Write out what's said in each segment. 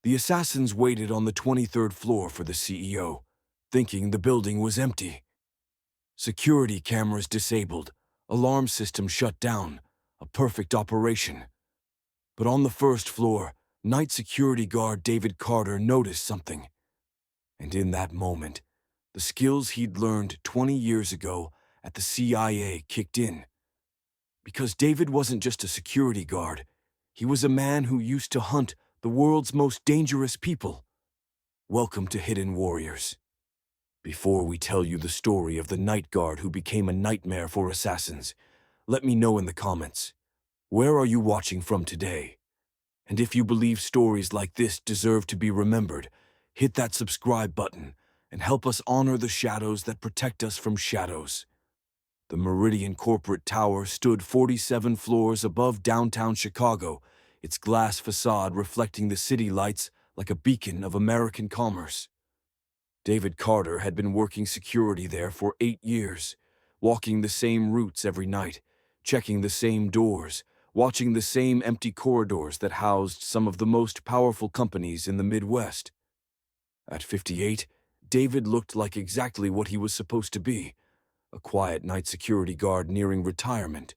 The assassins waited on the 23rd floor for the CEO, thinking the building was empty. Security cameras disabled, alarm system shut down, a perfect operation. But on the first floor, night security guard David Carter noticed something. And in that moment, the skills he'd learned 20 years ago at the CIA kicked in. Because David wasn't just a security guard, he was a man who used to hunt the world's most dangerous people. Welcome to Hidden Warriors. Before we tell you the story of the night guard who became a nightmare for assassins, let me know in the comments, where are you watching from today? And if you believe stories like this deserve to be remembered, hit that subscribe button and help us honor the shadows that protect us from shadows. The Meridian Corporate Tower stood 47 floors above downtown Chicago, its glass facade reflecting the city lights like a beacon of American commerce. David Carter had been working security there for 8 years, walking the same routes every night, checking the same doors, watching the same empty corridors that housed some of the most powerful companies in the Midwest. At 58, David looked like exactly what he was supposed to be, a quiet night security guard nearing retirement.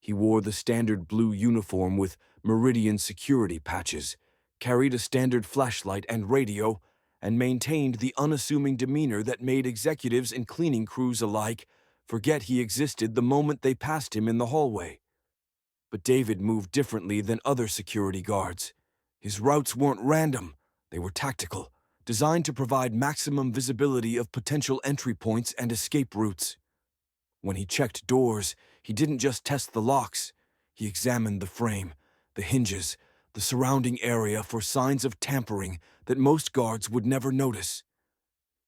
He wore the standard blue uniform with Meridian security patches, carried a standard flashlight and radio, and maintained the unassuming demeanor that made executives and cleaning crews alike forget he existed the moment they passed him in the hallway. But David moved differently than other security guards. His routes weren't random, they were tactical, designed to provide maximum visibility of potential entry points and escape routes. When he checked doors, he didn't just test the locks. He examined the frame, the hinges, the surrounding area for signs of tampering that most guards would never notice.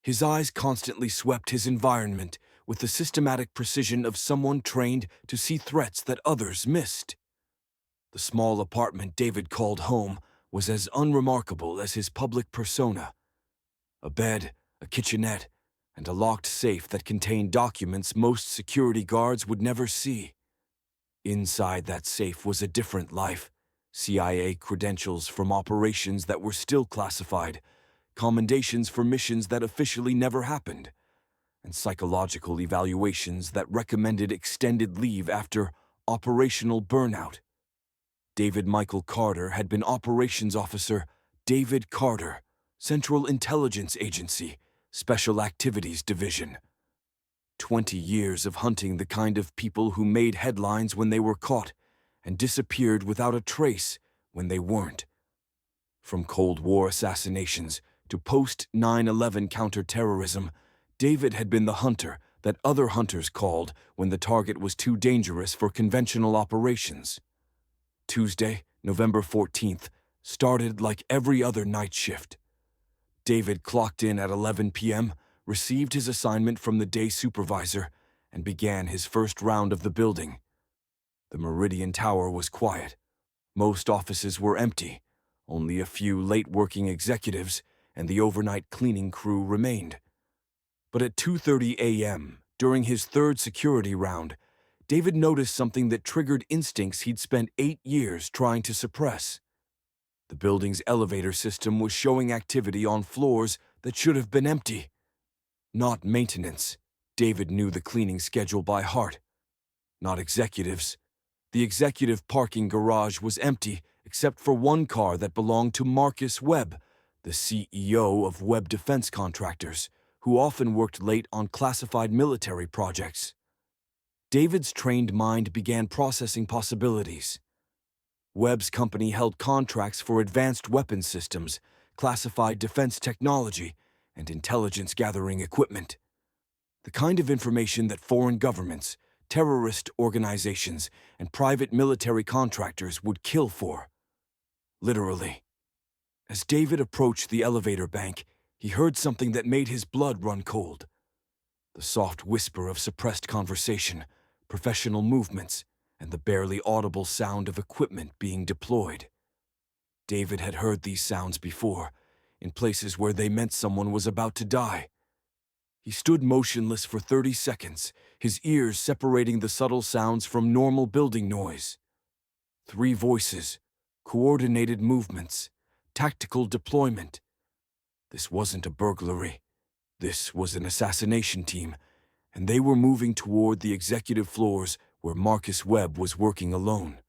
His eyes constantly swept his environment with the systematic precision of someone trained to see threats that others missed. The small apartment David called home was as unremarkable as his public persona. A bed, a kitchenette, and a locked safe that contained documents most security guards would never see. Inside that safe was a different life, CIA credentials from operations that were still classified, commendations for missions that officially never happened, and psychological evaluations that recommended extended leave after operational burnout. David Michael Carter had been Operations Officer David Carter, Central Intelligence Agency, Special Activities Division. 20 years of hunting the kind of people who made headlines when they were caught and disappeared without a trace when they weren't. From Cold War assassinations to post-9/11 counterterrorism, David had been the hunter that other hunters called when the target was too dangerous for conventional operations. Tuesday, November 14th, started like every other night shift. David clocked in at 11 p.m., received his assignment from the day supervisor, and began his first round of the building. The Meridian Tower was quiet. Most offices were empty. Only a few late-working executives and the overnight cleaning crew remained. But at 2:30 a.m., during his third security round, David noticed something that triggered instincts he'd spent 8 years trying to suppress. The building's elevator system was showing activity on floors that should have been empty. Not maintenance. David knew the cleaning schedule by heart. Not executives. The executive parking garage was empty except for one car that belonged to Marcus Webb, the CEO of Webb Defense Contractors, who often worked late on classified military projects. David's trained mind began processing possibilities. Webb's company held contracts for advanced weapons systems, classified defense technology, and intelligence-gathering equipment. The kind of information that foreign governments, terrorist organizations, and private military contractors would kill for. Literally. As David approached the elevator bank, he heard something that made his blood run cold. The soft whisper of suppressed conversation, professional movements, and the barely audible sound of equipment being deployed. David had heard these sounds before, in places where they meant someone was about to die. He stood motionless for 30 seconds, his ears separating the subtle sounds from normal building noise. 3 voices, coordinated movements, tactical deployment. This wasn't a burglary. This was an assassination team, and they were moving toward the executive floors where Marcus Webb was working alone.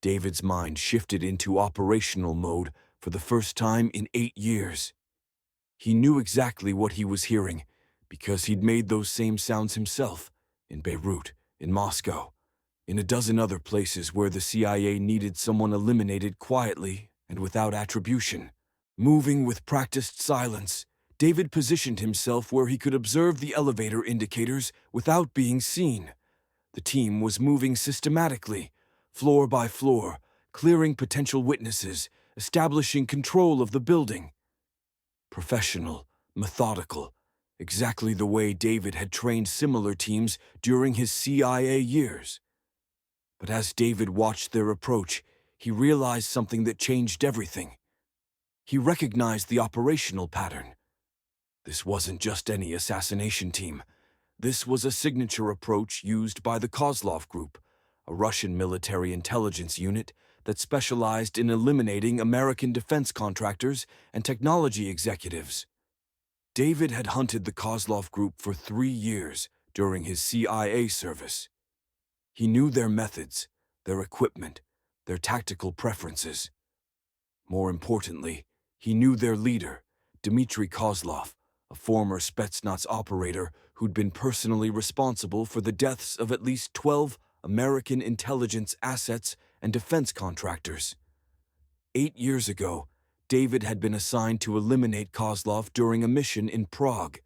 David's mind shifted into operational mode for the first time in 8 years. He knew exactly what he was hearing because he'd made those same sounds himself in Beirut, in Moscow, in a dozen other places where the CIA needed someone eliminated quietly and without attribution. Moving with practiced silence, David positioned himself where he could observe the elevator indicators without being seen. The team was moving systematically, floor by floor, clearing potential witnesses, establishing control of the building. Professional, methodical, exactly the way David had trained similar teams during his CIA years. But as David watched their approach, he realized something that changed everything. He recognized the operational pattern. This wasn't just any assassination team. This was a signature approach used by the Kozlov Group, a Russian military intelligence unit that specialized in eliminating American defense contractors and technology executives. David had hunted the Kozlov Group for 3 years during his CIA service. He knew their methods, their equipment, their tactical preferences. More importantly, he knew their leader, Dmitry Kozlov, a former Spetsnaz operator who'd been personally responsible for the deaths of at least 12 American intelligence assets and defense contractors. 8 years ago, David had been assigned to eliminate Kozlov during a mission in Prague.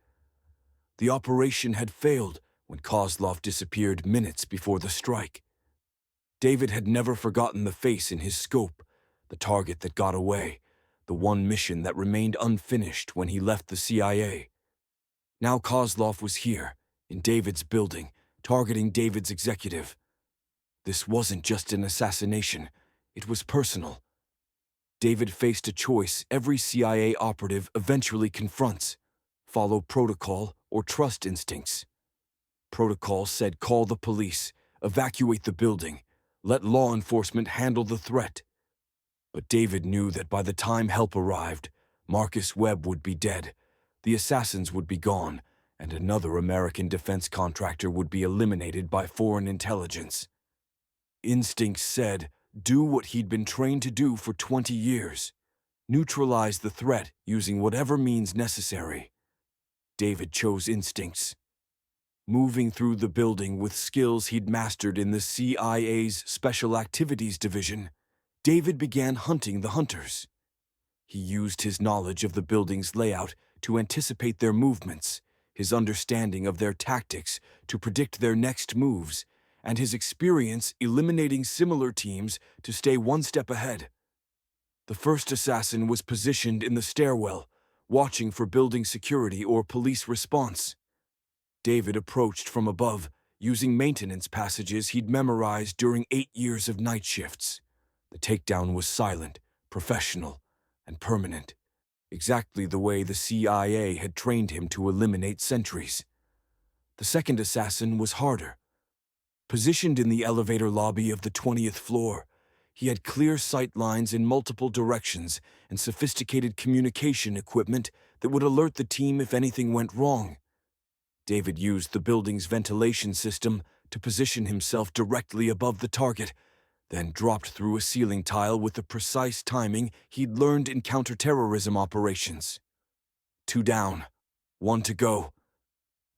The operation had failed when Kozlov disappeared minutes before the strike. David had never forgotten the face in his scope, the target that got away, the one mission that remained unfinished when he left the CIA. Now Kozlov was here, in David's building, targeting David's executive. This wasn't just an assassination, it was personal. David faced a choice every CIA operative eventually confronts: follow protocol or trust instincts. Protocol said call the police, evacuate the building, let law enforcement handle the threat. But David knew that by the time help arrived, Marcus Webb would be dead, the assassins would be gone, and another American defense contractor would be eliminated by foreign intelligence. Instincts said, do what he'd been trained to do for 20 years. Neutralize the threat using whatever means necessary. David chose instincts. Moving through the building with skills he'd mastered in the CIA's Special Activities Division, David began hunting the hunters. He used his knowledge of the building's layout to anticipate their movements, his understanding of their tactics to predict their next moves, and his experience eliminating similar teams to stay one step ahead. The first assassin was positioned in the stairwell, watching for building security or police response. David approached from above, using maintenance passages he'd memorized during 8 years of night shifts. The takedown was silent, professional, and permanent, exactly the way the CIA had trained him to eliminate sentries. The second assassin was harder. Positioned in the elevator lobby of the 20th floor, he had clear sight lines in multiple directions and sophisticated communication equipment that would alert the team if anything went wrong. David used the building's ventilation system to position himself directly above the target, then dropped through a ceiling tile with the precise timing he'd learned in counterterrorism operations. 2 down, 1 to go.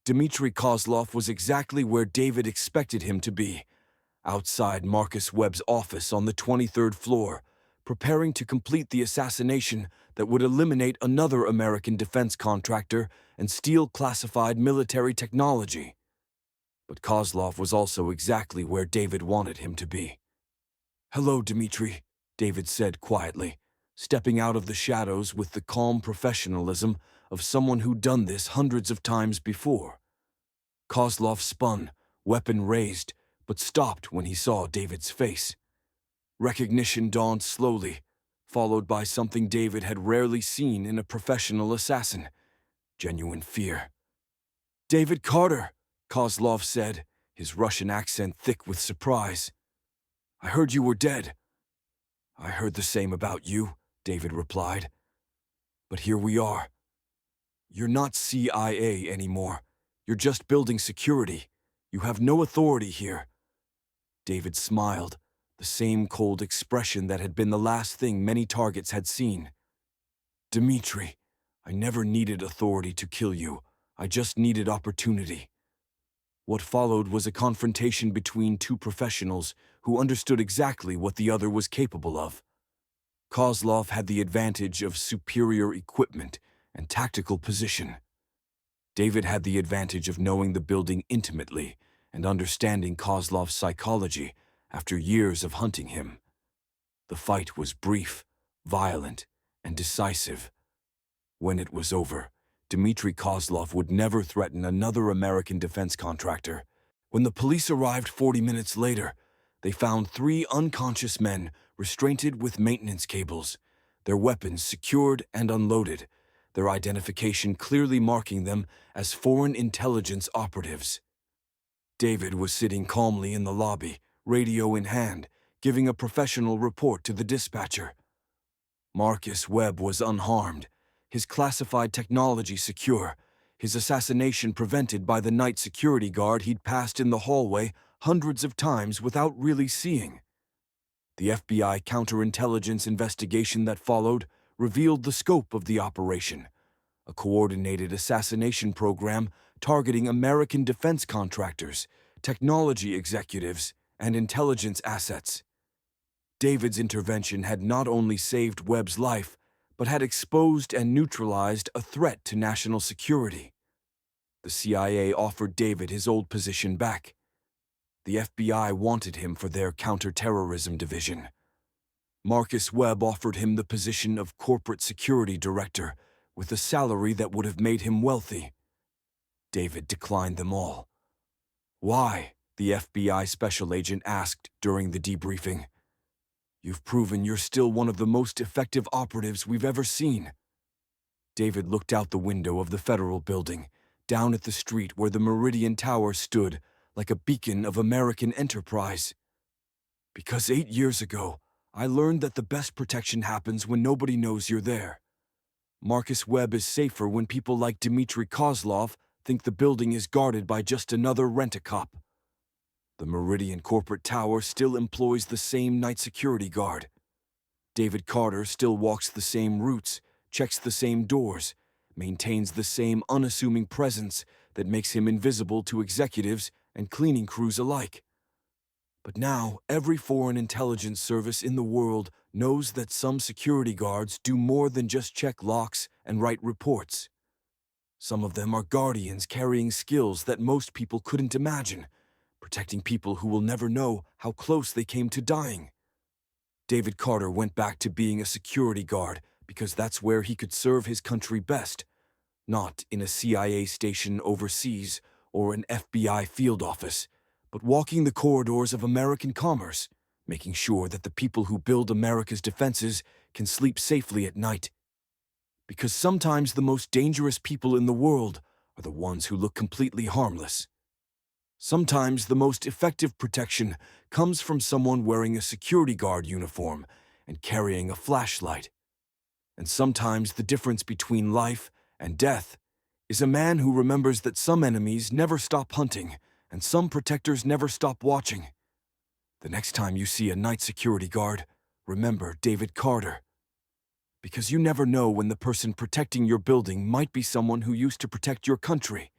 Dmitry Kozlov was exactly where David expected him to be, outside Marcus Webb's office on the 23rd floor, preparing to complete the assassination that would eliminate another American defense contractor and steal classified military technology. But Kozlov was also exactly where David wanted him to be. "Hello, Dmitry," David said quietly, stepping out of the shadows with the calm professionalism of someone who'd done this hundreds of times before. Kozlov spun, weapon raised, but stopped when he saw David's face. Recognition dawned slowly, followed by something David had rarely seen in a professional assassin: genuine fear. "David Carter," Kozlov said, his Russian accent thick with surprise. "I heard you were dead." "I heard the same about you," David replied. "But here we are. You're not CIA anymore. You're just building security. You have no authority here." David smiled, the same cold expression that had been the last thing many targets had seen. "Dmitri, I never needed authority to kill you. I just needed opportunity." What followed was a confrontation between two professionals who understood exactly what the other was capable of. Kozlov had the advantage of superior equipment and tactical position. David had the advantage of knowing the building intimately and understanding Kozlov's psychology after years of hunting him. The fight was brief, violent, and decisive. When it was over, Dmitry Kozlov would never threaten another American defense contractor. When the police arrived 40 minutes later, they found 3 unconscious men restrained with maintenance cables, their weapons secured and unloaded, their identification clearly marking them as foreign intelligence operatives. David was sitting calmly in the lobby, radio in hand, giving a professional report to the dispatcher. Marcus Webb was unharmed, his classified technology secure, his assassination prevented by the night security guard he'd passed in the hallway hundreds of times without really seeing. The FBI counterintelligence investigation that followed revealed the scope of the operation, a coordinated assassination program targeting American defense contractors, technology executives, and intelligence assets. David's intervention had not only saved Webb's life, but had exposed and neutralized a threat to national security. The CIA offered David his old position back. The FBI wanted him for their counterterrorism division. Marcus Webb offered him the position of corporate security director, with a salary that would have made him wealthy. David declined them all. "Why?" the FBI special agent asked during the debriefing. "You've proven you're still one of the most effective operatives we've ever seen." David looked out the window of the federal building, down at the street where the Meridian Tower stood like a beacon of American enterprise. "Because 8 years ago, I learned that the best protection happens when nobody knows you're there. Marcus Webb is safer when people like Dmitry Kozlov think the building is guarded by just another rent-a-cop. The Meridian Corporate Tower still employs the same night security guard. David Carter still walks the same routes, checks the same doors, maintains the same unassuming presence that makes him invisible to executives and cleaning crews alike. But now, every foreign intelligence service in the world knows that some security guards do more than just check locks and write reports. Some of them are guardians carrying skills that most people couldn't imagine, protecting people who will never know how close they came to dying." David Carter went back to being a security guard because that's where he could serve his country best, not in a CIA station overseas or an FBI field office, but walking the corridors of American commerce, making sure that the people who build America's defenses can sleep safely at night. Because sometimes the most dangerous people in the world are the ones who look completely harmless. Sometimes the most effective protection comes from someone wearing a security guard uniform and carrying a flashlight. And sometimes the difference between life and death is a man who remembers that some enemies never stop hunting and some protectors never stop watching. The next time you see a night security guard, remember David Carter. Because you never know when the person protecting your building might be someone who used to protect your country.